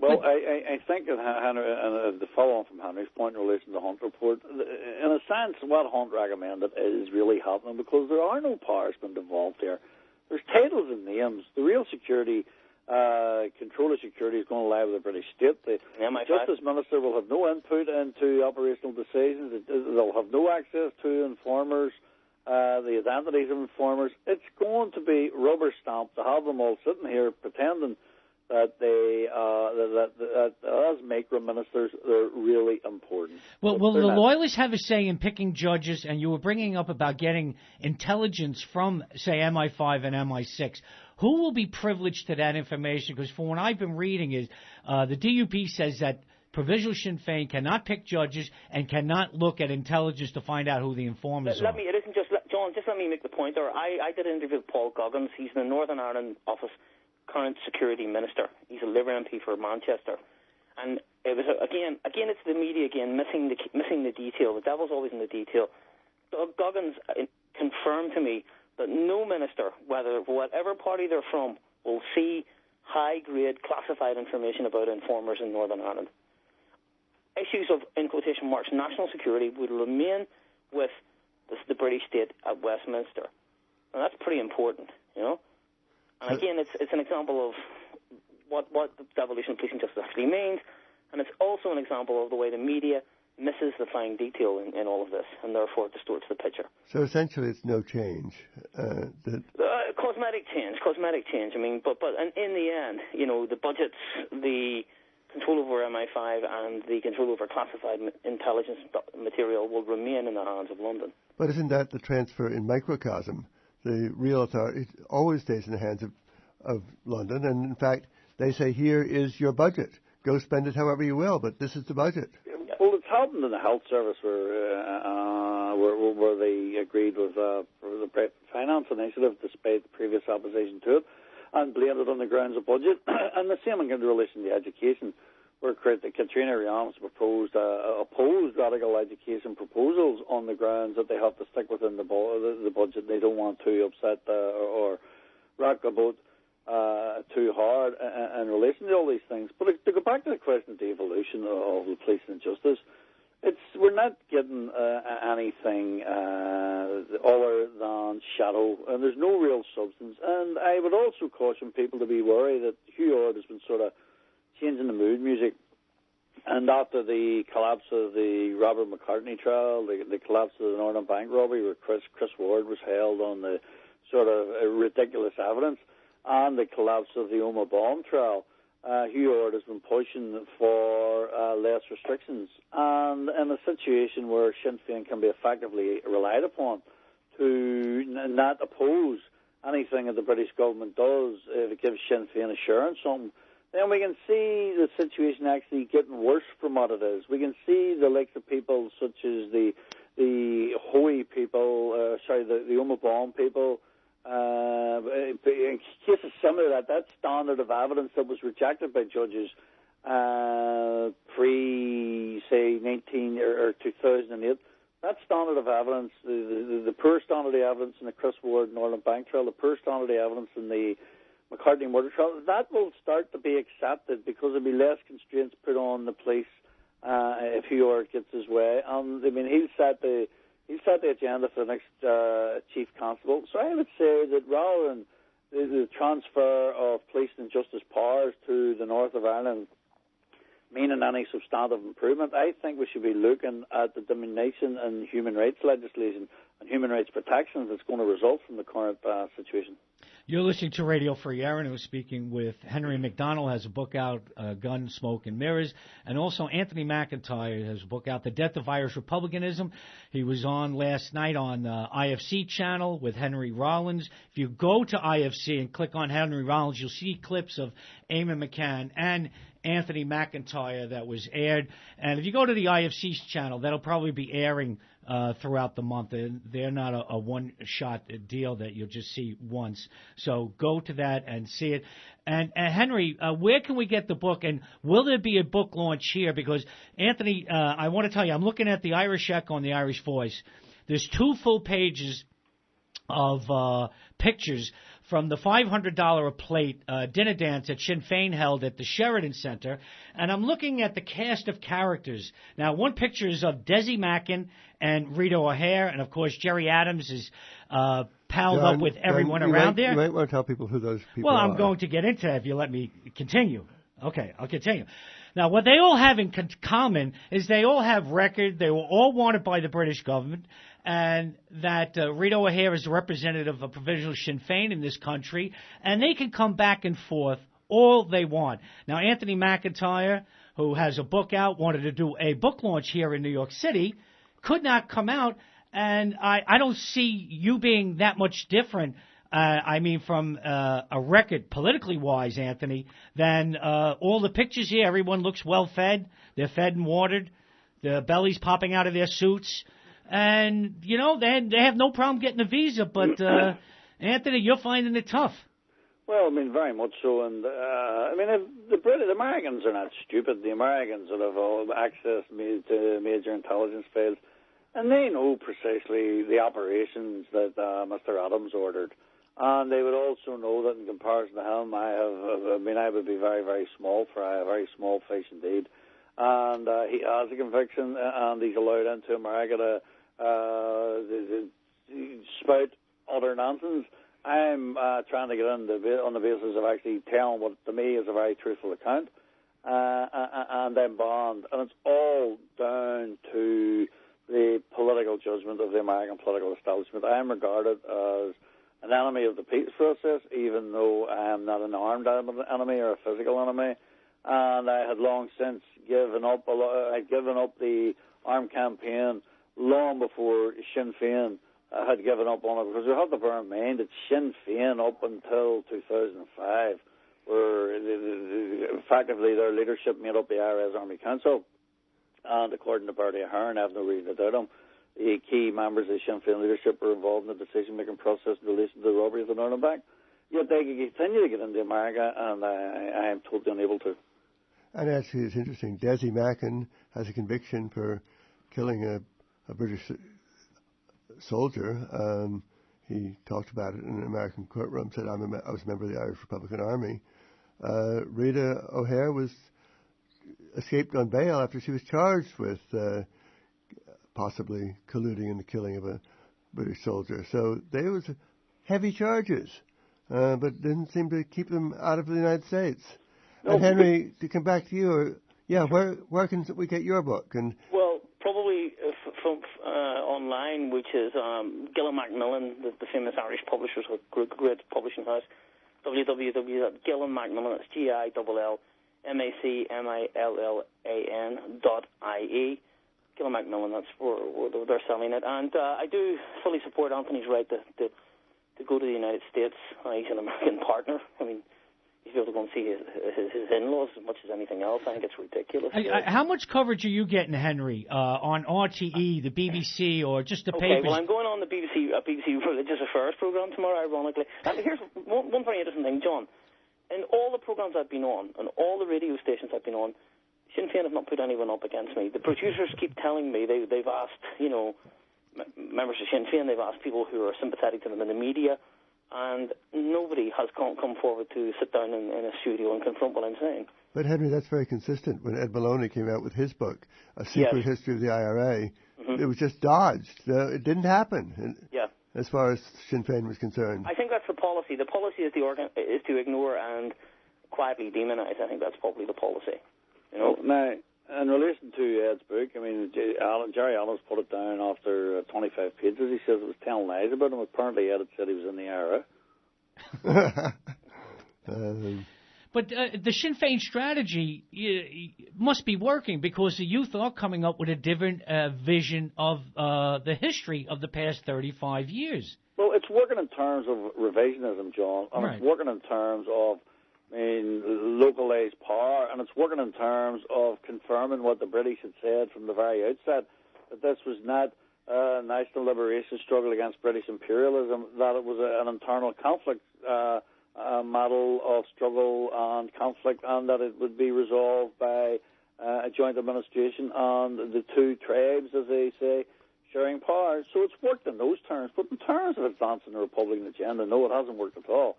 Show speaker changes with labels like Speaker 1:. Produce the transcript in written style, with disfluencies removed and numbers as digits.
Speaker 1: Well, I think that Henry, and the follow-on from Henry's point in relation to the Hunt report, in a sense, what Hunt recommended is really happening because there are no powers been involved here. There's titles and names. The real security, control of security is going to lie with the British state. The Justice Minister will have no input into operational decisions. They'll have no access to informers, the identities of informers. It's going to be rubber stamped to have them all sitting here pretending that they, that as micro-ministers, they're really important.
Speaker 2: Well, will the loyalists have a say in picking judges? And you were bringing up about getting intelligence from, say, MI5 and MI6. Who will be privileged to that information? Because from what I've been reading is the DUP says that Provisional Sinn Fein cannot pick judges and cannot look at intelligence to find out who the informers are.
Speaker 3: It isn't just, John, just let me make the point there. I did an interview with Paul Goggins. He's in the Northern Ireland office, current security minister. He's a Labour MP for Manchester. And it was, again, it's the media, missing the detail. The devil's always in the detail. Doug Goggins confirmed to me that no minister, whatever party they're from, will see high-grade classified information about informers in Northern Ireland. Issues of, in quotation marks, national security would remain with the British state at Westminster. And that's pretty important, you know. And again, it's an example of what the devolution of policing justice actually means, and it's also an example of the way the media misses the fine detail in all of this, and therefore distorts the picture.
Speaker 4: So essentially, it's no change.
Speaker 3: Cosmetic change. I mean, but in the end, you know, the budgets, the control over MI5 and the control over classified intelligence material will remain in the hands of London.
Speaker 4: But isn't that the transfer in microcosm? The real authority always stays in the hands of London, and in fact, they say, here is your budget. Go spend it however you will, but this is the budget.
Speaker 1: Well, it's happened in the health service where they agreed with the finance initiative despite the previous opposition to it and blamed it on the grounds of budget. And the same in relation to education, where Katrina Rams opposed radical education proposals on the grounds that they have to stick within the budget. They don't want to upset or rock the boat too hard in relation to all these things. But to go back to the question of the evolution of the police and justice, we're not getting anything other than shadow, and there's no real substance. And I would also caution people to be wary that Hugh Ord has been sort of changing the mood music. And after the collapse of the Robert McCartney trial, the collapse of the Northern Bank robbery, where Chris Ward was held on the sort of ridiculous evidence, and the collapse of the Oma bomb trial, Hugh Ord has been pushing for less restrictions. And in a situation where Sinn Féin can be effectively relied upon to not oppose anything that the British government does, if it gives Sinn Féin assurance on, then we can see the situation actually getting worse from what it is. We can see the likes of people such as the Hoey people, the Oma bomb people. In cases similar to that standard of evidence that was rejected by judges say 19 or 2008, that standard of evidence, the poor standard of evidence in the Chris Ward Northern Bank trial, the poor standard of evidence in the McCartney murder trial, that will start to be accepted because there'll be less constraints put on the police if Hugh Ord gets his way. I mean, he'll set the agenda for the next chief constable. So I would say that rather than the transfer of police and justice powers to the north of Ireland meaning any substantive improvement, I think we should be looking at the diminution in human rights legislation and human rights protections that's going to result from the current situation.
Speaker 2: You're listening to Radio Free Aaron, who's speaking with Henry McDonald, has a book out, Gunsmoke and Mirrors, and also Anthony McIntyre has a book out, The Death of Irish Republicanism. He was on last night on IFC channel with Henry Rollins. If you go to IFC and click on Henry Rollins, you'll see clips of Eamon McCann and Anthony McIntyre that was aired. And if you go to the IFC's channel, that'll probably be airing throughout the month. They're not a one-shot deal that you'll just see once. So go to that and see it. And Henry, where can we get the book? And will there be a book launch here? Because, Anthony, I want to tell you, I'm looking at the Irish Echo and the Irish Voice. There's 2 full pages of pictures from the $500 a plate dinner dance that Sinn Fein held at the Sheridan Center, and I'm looking at the cast of characters. Now, one picture is of Desi Mackin and Rita O'Hare, and, of course, Jerry Adams is palled up with everyone around there.
Speaker 4: You might want to tell people who those people are.
Speaker 2: Well, I'm going to get into it if you let me continue. Okay, I'll continue. Now, what they all have in common is they all have record. They were all wanted by the British government, and that Rita O'Hare is a representative of provincial Sinn Fein in this country, and they can come back and forth all they want. Now, Anthony McIntyre, who has a book out, wanted to do a book launch here in New York City, could not come out, and I don't see you being that much different. From a record, politically wise, Anthony, than all the pictures here. Everyone looks well fed. They're fed and watered. Their bellies popping out of their suits. And, you know, they have no problem getting a visa. But, Anthony, you're finding it tough.
Speaker 1: Well, I mean, very much so. And, the Americans are not stupid. The Americans that have all access to major intelligence fields. And they know precisely the operations that Mr. Adams ordered. And they would also know that in comparison to him, I would be very, very small fry, a very small fish indeed. And he has a conviction, and he's allowed into America to spout utter nonsense. I'm trying to get in on the basis of actually telling what to me is a very truthful account, and then bond. And it's all down to the political judgment of the American political establishment. I am regarded as an enemy of the peace process, even though I am not an armed enemy or a physical enemy. And I had long since given up the armed campaign long before Sinn Fein had given up on it, because we have to bear in mind that Sinn Fein up until 2005 were effectively their leadership made up the IRS Army Council. And according to Bertie Ahern, I have no reason to doubt him, the key members of the Sinn Féin leadership were involved in the decision-making process in relation to the robbery of the Northern Bank. Yet they can continue to get into America, and I am totally unable to.
Speaker 4: And actually, it's interesting. Desi Mackin has a conviction for killing a British soldier. He talked about it in an American courtroom, said, I was a member of the Irish Republican Army. Rita O'Hare escaped on bail after she was charged with possibly colluding in the killing of a British soldier. So they was heavy charges, but didn't seem to keep them out of the United States. No. And Henry, to come back to you, where can we get your book? And
Speaker 3: well, probably from online, which is Gillan Macmillan, the famous Irish publishers, great publishing house. www.gillanmacmillan, that's GILLANMACMILLAN.IE. Gillan Macmillan, that's where they're selling it. And I do fully support Anthony's right to go to the United States. He's an American partner. I mean, he's able to go and see his in-laws as much as anything else. I think it's ridiculous.
Speaker 2: How much coverage are you getting, Henry, on RTE, the BBC, or just the papers?
Speaker 3: Okay, well, I'm going on the BBC Religious Affairs program tomorrow, ironically. And here's one very interesting thing, John. In all the programs I've been on, and all the radio stations I've been on, Sinn Féin have not put anyone up against me. The producers keep telling me they've asked, members of Sinn Féin, they've asked people who are sympathetic to them in the media, and nobody has come forward to sit down in a studio and confront what I'm saying.
Speaker 4: But, Henry, that's very consistent. When Ed Maloney came out with his book, A Secret History of the IRA, it was just dodged. It didn't happen. As far as Sinn Féin was concerned.
Speaker 3: I think that's the policy. The policy is to ignore and quietly demonize. I think that's probably the policy.
Speaker 1: Now, in relation to Ed's book, I mean, Jerry Adams put it down after 25 pages. He says it was telling lies about him. Apparently, Ed had said he was in the IRA.
Speaker 2: But the Sinn Féin strategy must be working, because the youth are coming up with a different vision of the history of the past 35 years.
Speaker 1: Well, it's working in terms of revisionism, John, and It's working in terms of localized power, and it's working in terms of confirming what the British had said from the very outset, that this was not a national liberation struggle against British imperialism, that it was an internal conflict model of struggle and conflict, and that it would be resolved by a joint administration, and the two tribes, as they say, Sharing power. So it's worked in those terms, but in terms of advancing the Republican agenda, no, it hasn't worked at all.